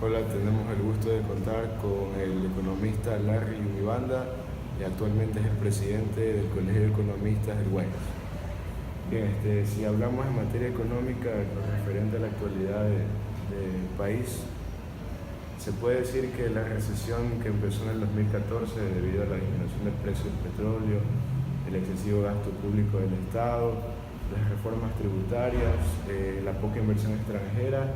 Hola, tenemos el gusto de contar con el economista Larry Yumibanda y actualmente es el presidente del Colegio de Economistas del Guayas. Bien, si hablamos en materia económica con referente a la actualidad del país, se puede decir que la recesión que empezó en el 2014 debido a la disminución del precio del petróleo, el excesivo gasto público del Estado, las reformas tributarias, la poca inversión extranjera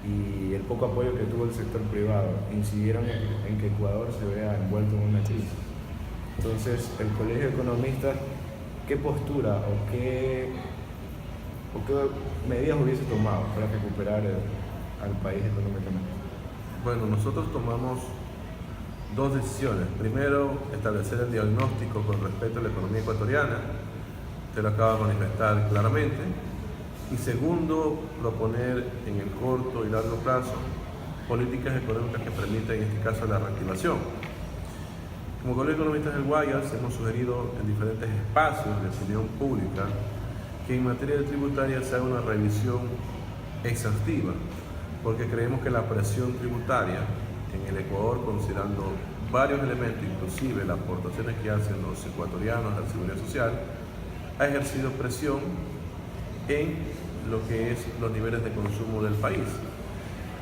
y el poco apoyo que tuvo el sector privado incidieron en que Ecuador se vea envuelto en una crisis. Entonces, el Colegio de Economistas, ¿qué postura o qué medidas hubiese tomado para recuperar al país económicamente? Bueno, nosotros tomamos dos decisiones. Primero, establecer el diagnóstico con respecto a la economía ecuatoriana, usted lo acaba de manifestar claramente. Y segundo, proponer en el corto y largo plazo políticas económicas que permitan, en este caso, la reactivación. Como Colegio de Economistas del Guayas, hemos sugerido en diferentes espacios de opinión pública que en materia de tributaria se haga una revisión exhaustiva, porque creemos que la presión tributaria en el Ecuador, considerando varios elementos, inclusive las aportaciones que hacen los ecuatorianos a la seguridad social, ha ejercido presión en lo que es los niveles de consumo del país.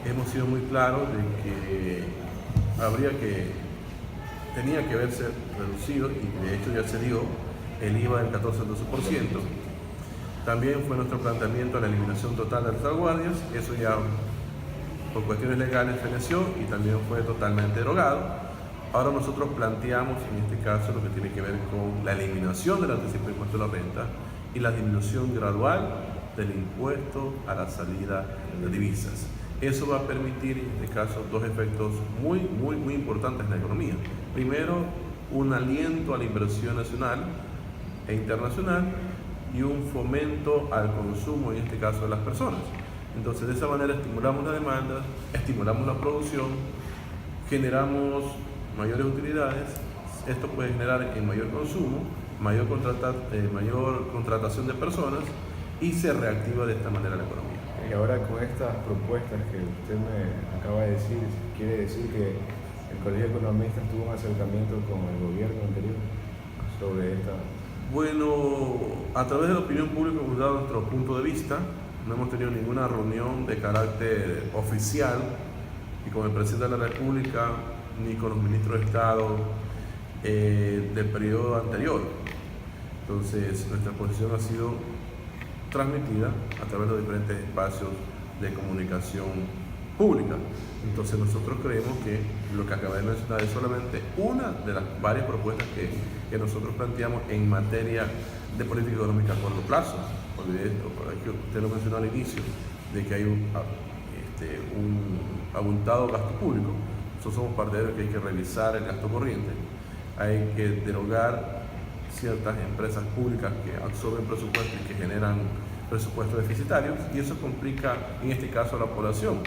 Hemos sido muy claros de que tenía que verse reducido, y de hecho ya se dio el IVA del 14 al 12%. También fue nuestro planteamiento la eliminación total de las salvaguardias. Eso ya por cuestiones legales feneció y también fue totalmente derogado. Ahora nosotros planteamos en este caso lo que tiene que ver con la eliminación del anticipo de impuesto a la renta y la disminución gradual del impuesto a la salida de divisas. Eso va a permitir, en este caso, dos efectos muy importantes en la economía. Primero, un aliento a la inversión nacional e internacional y un fomento al consumo, en este caso, de las personas. Entonces, de esa manera estimulamos la demanda, estimulamos la producción, generamos mayores utilidades. Esto puede generar en mayor consumo, mayor contratación de personas, y se reactiva de esta manera la economía. Y ahora con estas propuestas que usted me acaba de decir, ¿quiere decir que el Colegio de Economistas tuvo un acercamiento con el gobierno anterior sobre esta? Bueno, a través de la opinión pública hemos dado nuestro punto de vista. No hemos tenido ninguna reunión de carácter oficial, ni con el presidente de la República, ni con los ministros de Estado del periodo anterior. Entonces, nuestra posición ha sido transmitida a través de los diferentes espacios de comunicación pública. Entonces, nosotros creemos que lo que acabé de mencionar es solamente una de las varias propuestas que nosotros planteamos en materia de política económica a corto plazo. Usted lo mencionó al inicio, de que hay un abultado gasto público. Nosotros somos partidarios de que hay que revisar el gasto corriente, hay que derogar ciertas empresas públicas que absorben presupuestos y que generan presupuestos deficitarios, y eso complica en este caso a la población,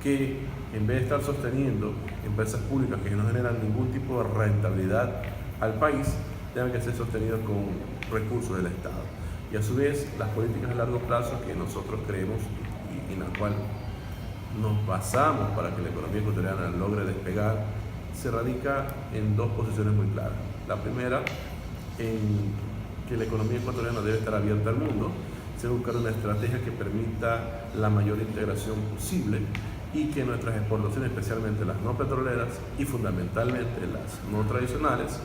que en vez de estar sosteniendo empresas públicas que no generan ningún tipo de rentabilidad al país, tengan que ser sostenidas con recursos del Estado. Y a su vez, las políticas a largo plazo que nosotros creemos y en la cual nos basamos para que la economía ecuatoriana logre despegar, se radica en dos posiciones muy claras. La primera, en que la economía ecuatoriana debe estar abierta al mundo, se buscar una estrategia que permita la mayor integración posible y que nuestras exportaciones, especialmente las no petroleras y fundamentalmente las no tradicionales,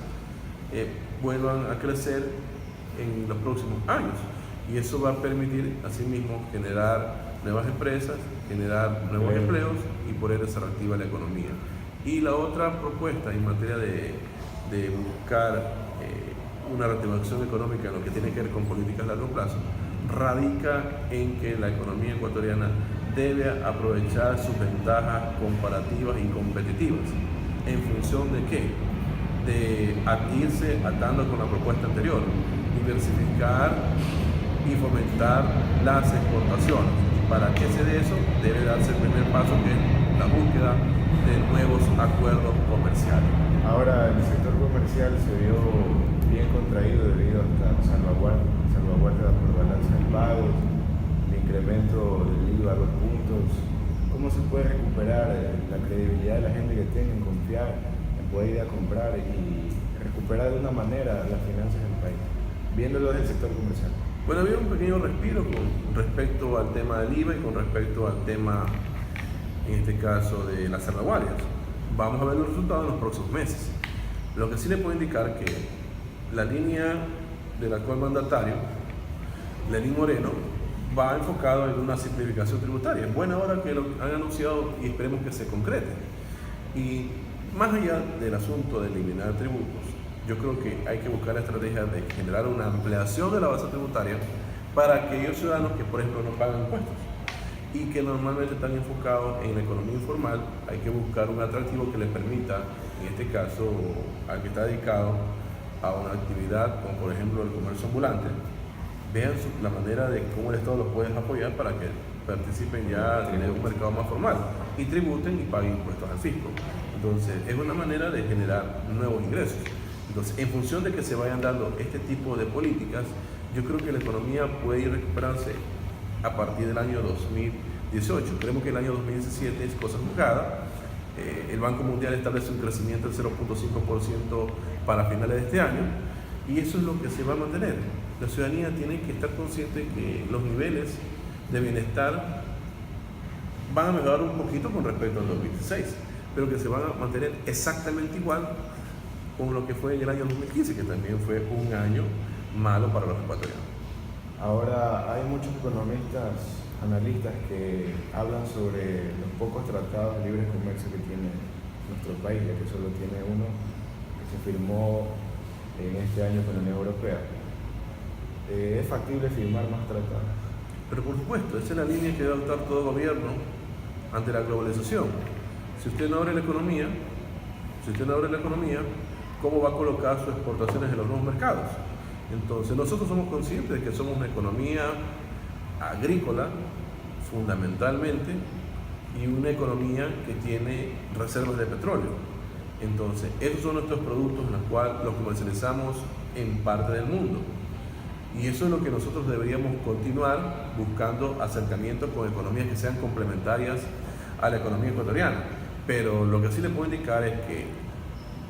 vuelvan a crecer en los próximos años, y eso va a permitir asimismo generar nuevas empresas, generar nuevos empleos, y por ende se reactiva la economía. Y la otra propuesta en materia de buscar una reactivación económica en lo que tiene que ver con políticas a largo plazo radica en que la economía ecuatoriana debe aprovechar sus ventajas comparativas y competitivas. ¿En función de qué? De irse atando con la propuesta anterior, diversificar y fomentar las exportaciones. Y para que se dé eso, debe darse el primer paso, que es la búsqueda de nuevos acuerdos comerciales. Ahora, el sector comercial se vio bien contraído debido a esta salvaguardia por balanza de pagos, el incremento del IVA a 2 puntos. ¿cómo se puede recuperar la credibilidad de la gente que tiene en confiar, en poder ir a comprar y recuperar de una manera las finanzas del país, viéndolo desde el sector comercial? Bueno, había un pequeño respiro con respecto al tema del IVA y con respecto al tema, en este caso, de las salvaguardias. Vamos a ver los resultados en los próximos meses. Lo que sí le puedo indicar que la línea del actual mandatario, Lenín Moreno, va enfocado en una simplificación tributaria. Es buena hora que lo han anunciado y esperemos que se concrete. Y más allá del asunto de eliminar tributos, yo creo que hay que buscar la estrategia de generar una ampliación de la base tributaria para aquellos ciudadanos que, por ejemplo, no pagan impuestos y que normalmente están enfocados en la economía informal. Hay que buscar un atractivo que les permita, en este caso, al que está dedicado a una actividad como, por ejemplo, el comercio ambulante, vean la manera de cómo el Estado los puede apoyar para que participen ya en un mercado más formal y tributen y paguen impuestos al fisco. Entonces, es una manera de generar nuevos ingresos. Entonces, en función de que se vayan dando este tipo de políticas, yo creo que la economía puede ir recuperándose a partir del año 2018. Creemos que el año 2017 es cosa juzgada. El Banco Mundial establece un crecimiento del 0.5% para finales de este año y eso es lo que se va a mantener. La ciudadanía tiene que estar consciente que los niveles de bienestar van a mejorar un poquito con respecto al 2016, pero que se van a mantener exactamente igual con lo que fue en el año 2015, que también fue un año malo para los ecuatorianos. Ahora hay muchos economistas, analistas que hablan sobre los pocos tratados de libre comercio que tiene nuestro país, ya que solo tiene uno que se firmó en este año con la Unión Europea. ¿Es factible firmar más tratados? Pero por supuesto, esa es la línea que debe adoptar todo gobierno ante la globalización. Si usted no abre la economía, ¿cómo va a colocar sus exportaciones en los nuevos mercados? Entonces, nosotros somos conscientes de que somos una economía agrícola, fundamentalmente, y una economía que tiene reservas de petróleo. Entonces, esos son nuestros productos en los cuales los comercializamos en parte del mundo. Y eso es lo que nosotros deberíamos continuar buscando acercamientos con economías que sean complementarias a la economía ecuatoriana. Pero lo que sí le puedo indicar es que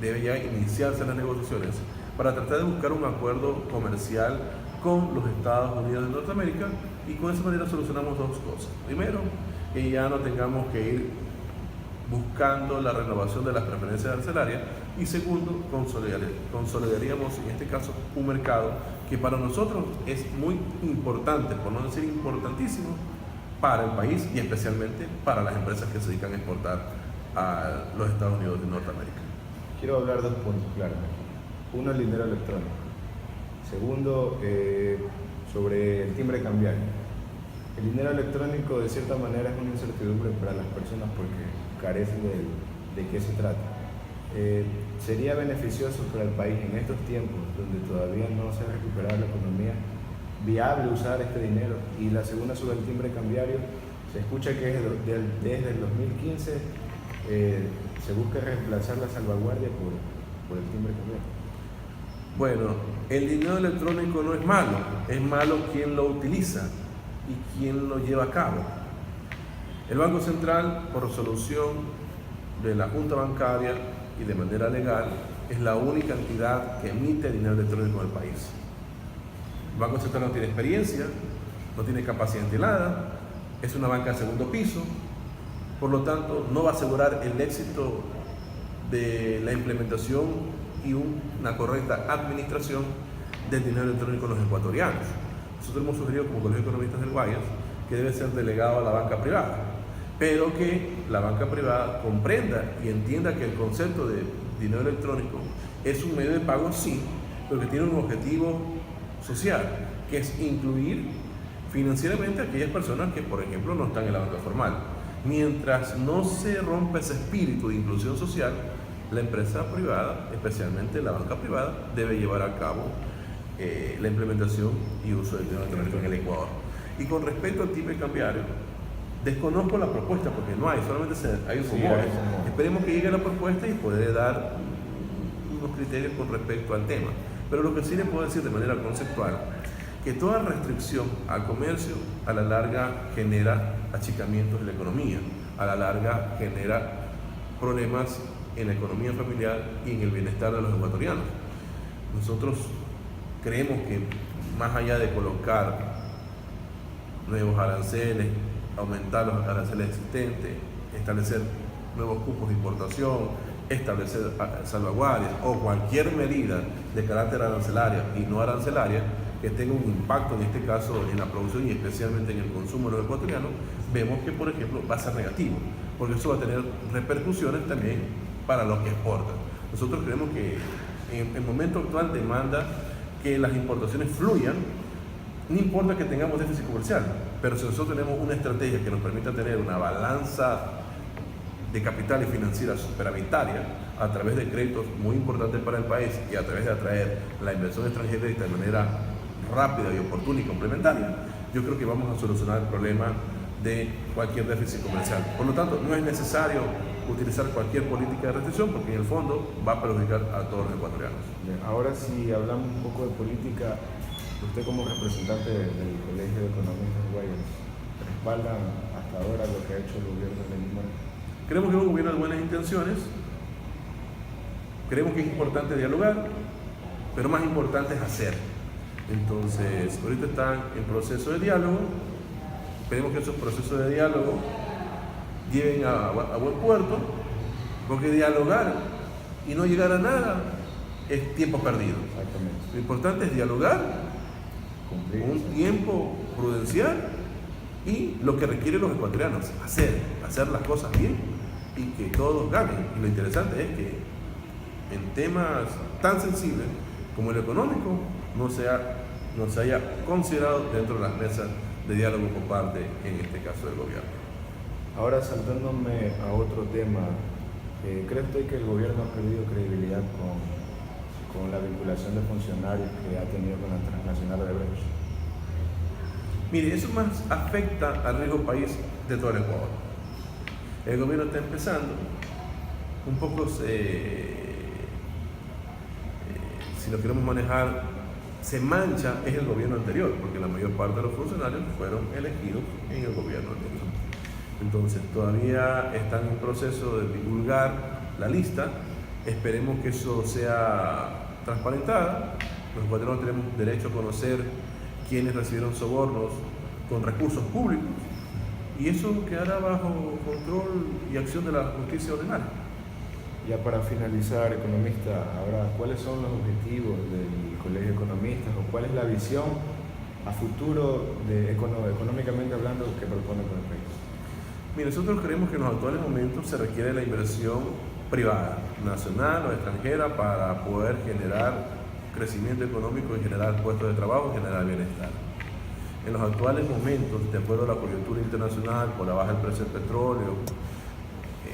debe ya iniciarse las negociaciones para tratar de buscar un acuerdo comercial con los Estados Unidos de Norteamérica y con esa manera solucionamos dos cosas. Primero, que ya no tengamos que ir buscando la renovación de las preferencias arancelarias y segundo, consolidaríamos en este caso un mercado que para nosotros es muy importante, por no decir importantísimo, para el país y especialmente para las empresas que se dedican a exportar a los Estados Unidos de Norteamérica. Quiero hablar dos puntos claros. Uno, el dinero electrónico. Segundo, sobre el timbre cambiario. El dinero electrónico de cierta manera es una incertidumbre para las personas porque carecen de qué se trata. ¿Sería beneficioso para el país en estos tiempos donde todavía no se ha recuperado la economía viable usar este dinero? Y la segunda, sobre el timbre cambiario, se escucha que desde el 2015 se busca reemplazar la salvaguardia por el timbre cambiario. Bueno, el dinero electrónico no es malo quien lo utiliza y quien lo lleva a cabo. El Banco Central, por resolución de la Junta Bancaria y de manera legal, es la única entidad que emite dinero electrónico en el país. El Banco Central no tiene experiencia, no tiene capacidad instalada, es una banca de segundo piso, por lo tanto no va a asegurar el éxito de la implementación y una correcta administración del dinero electrónico en los ecuatorianos. Nosotros hemos sugerido como Colegio de Economistas del Guayas que debe ser delegado a la banca privada, pero que la banca privada comprenda y entienda que el concepto de dinero electrónico es un medio de pago, sí, pero que tiene un objetivo social, que es incluir financieramente a aquellas personas que, por ejemplo, no están en la banca formal. Mientras no se rompa ese espíritu de inclusión social, la empresa privada, especialmente la banca privada, debe llevar a cabo la implementación y uso del dinero electrónico en el Ecuador. Y con respecto al timbre cambiario, desconozco la propuesta porque no hay, solamente hay rumores. Esperemos que llegue la propuesta y poder dar unos criterios con respecto al tema. Pero lo que sí le puedo decir de manera conceptual, que toda restricción al comercio a la larga genera achicamientos de la economía, a la larga genera problemas en la economía familiar y en el bienestar de los ecuatorianos. Nosotros creemos que más allá de colocar nuevos aranceles, aumentar los aranceles existentes, establecer nuevos cupos de importación, establecer salvaguardias o cualquier medida de carácter arancelaria y no arancelaria que tenga un impacto, en este caso, en la producción y especialmente en el consumo de los ecuatorianos, vemos que, por ejemplo, va a ser negativo, porque eso va a tener repercusiones también para los que exportan. Nosotros creemos que en el momento actual demanda que las importaciones fluyan, no importa que tengamos déficit comercial, pero si nosotros tenemos una estrategia que nos permita tener una balanza de capital y financiera superavitaria a través de créditos muy importantes para el país y a través de atraer la inversión extranjera de manera rápida y oportuna y complementaria, yo creo que vamos a solucionar el problema de cualquier déficit comercial. Por lo tanto, no es necesario utilizar cualquier política de restricción porque en el fondo va a perjudicar a todos los ecuatorianos. Bien, ahora si hablamos un poco de política, usted como representante del Colegio de Economistas Uruguayos, ¿respalda hasta ahora lo que ha hecho el gobierno de Lima? Creemos que es un gobierno de buenas intenciones, creemos que es importante dialogar, pero más importante es hacer. Entonces, ahorita están en proceso de diálogo, esperemos que esos procesos de diálogo lleven a buen puerto, porque dialogar y no llegar a nada es tiempo perdido. Exactamente. Lo importante es dialogar, Cumplir, un tiempo prudencial y lo que requieren los ecuatorianos, hacer las cosas bien y que todos ganen. Y lo interesante es que en temas tan sensibles como el económico no se haya considerado dentro de las mesas de diálogo por parte, en este caso, del gobierno. Ahora, saltándome a otro tema, ¿cree usted que el gobierno ha perdido credibilidad con la vinculación de funcionarios que ha tenido con la transnacional de Brecht? Mire, eso más afecta al riesgo país de todo el Ecuador. El gobierno está empezando, un poco si lo queremos manejar, se mancha es el gobierno anterior, porque la mayor parte de los funcionarios fueron elegidos en el gobierno anterior. Entonces, todavía están en proceso de divulgar la lista, esperemos que eso sea transparentada. Los ecuatorianos tenemos derecho a conocer quienes recibieron sobornos con recursos públicos y eso quedará bajo control y acción de la justicia ordinaria. Ya para finalizar, economista, ahora, ¿cuáles son los objetivos del Colegio de Economistas o cuál es la visión a futuro, económicamente hablando, que propone con el país? Mira, nosotros creemos que en los actuales momentos se requiere la inversión privada, nacional o extranjera, para poder generar crecimiento económico y generar puestos de trabajo y generar bienestar. En los actuales momentos, de acuerdo a la coyuntura internacional, por la baja del precio del petróleo,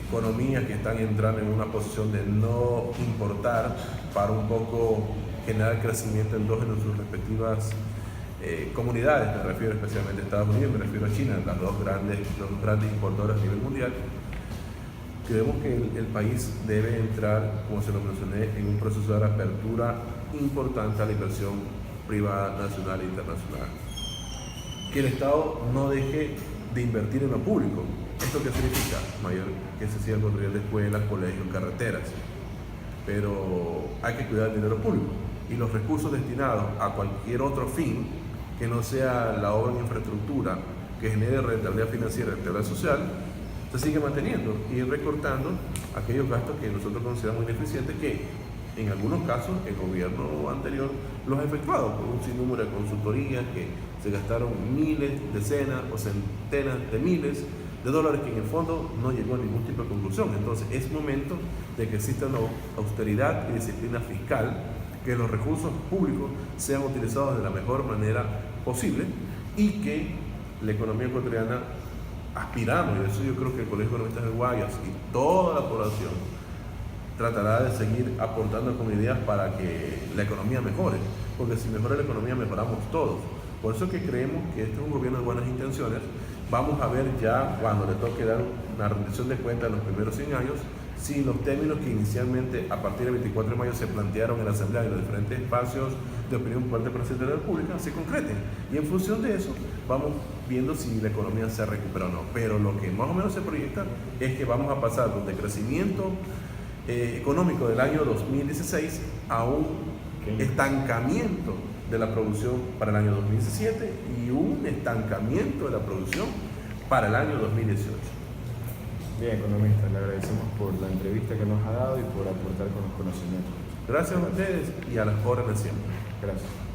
economías que están entrando en una posición de no importar para un poco generar crecimiento endógeno en sus respectivas comunidades, me refiero especialmente a Estados Unidos, me refiero a China, los dos grandes importadores a nivel mundial. Creemos que el país debe entrar, como se lo mencioné, en un proceso de apertura importante a la inversión privada, nacional e internacional. Que el Estado no deje de invertir en lo público. ¿Esto qué significa? Que se sigan construyendo escuelas, colegios, carreteras. Pero hay que cuidar el dinero público y los recursos destinados a cualquier otro fin que no sea la obra en infraestructura que genere rentabilidad financiera y rentabilidad social, se sigue manteniendo y recortando aquellos gastos que nosotros consideramos ineficientes, que en algunos casos el gobierno anterior los ha efectuado por un sinnúmero de consultorías que se gastaron miles, decenas o centenas de miles de dólares que en el fondo no llegó a ningún tipo de conclusión. Entonces es momento de que exista una austeridad y disciplina fiscal, que los recursos públicos sean utilizados de la mejor manera posible y que la economía ecuatoriana aspiramos, y eso yo creo que el Colegio de Economistas de Guayas y toda la población tratará de seguir aportando con ideas para que la economía mejore, porque si mejora la economía mejoramos todos. Por eso que creemos que este es un gobierno de buenas intenciones. Vamos a ver ya cuando le toque dar una rendición de cuentas en los primeros 100 años, si los términos que inicialmente a partir del 24 de mayo se plantearon en la Asamblea y en los diferentes espacios de opinión por parte del Presidente de la República se concreten. Y en función de eso vamos viendo si la economía se recupera o no. Pero lo que más o menos se proyecta es que vamos a pasar de crecimiento económico del año 2016 a un estancamiento de la producción para el año 2017 y un estancamiento de la producción para el año 2018. Bien, economista, le agradecemos por la entrevista que nos ha dado y por aportar con los conocimientos. Gracias a ustedes y a las órdenes siempre. Gracias.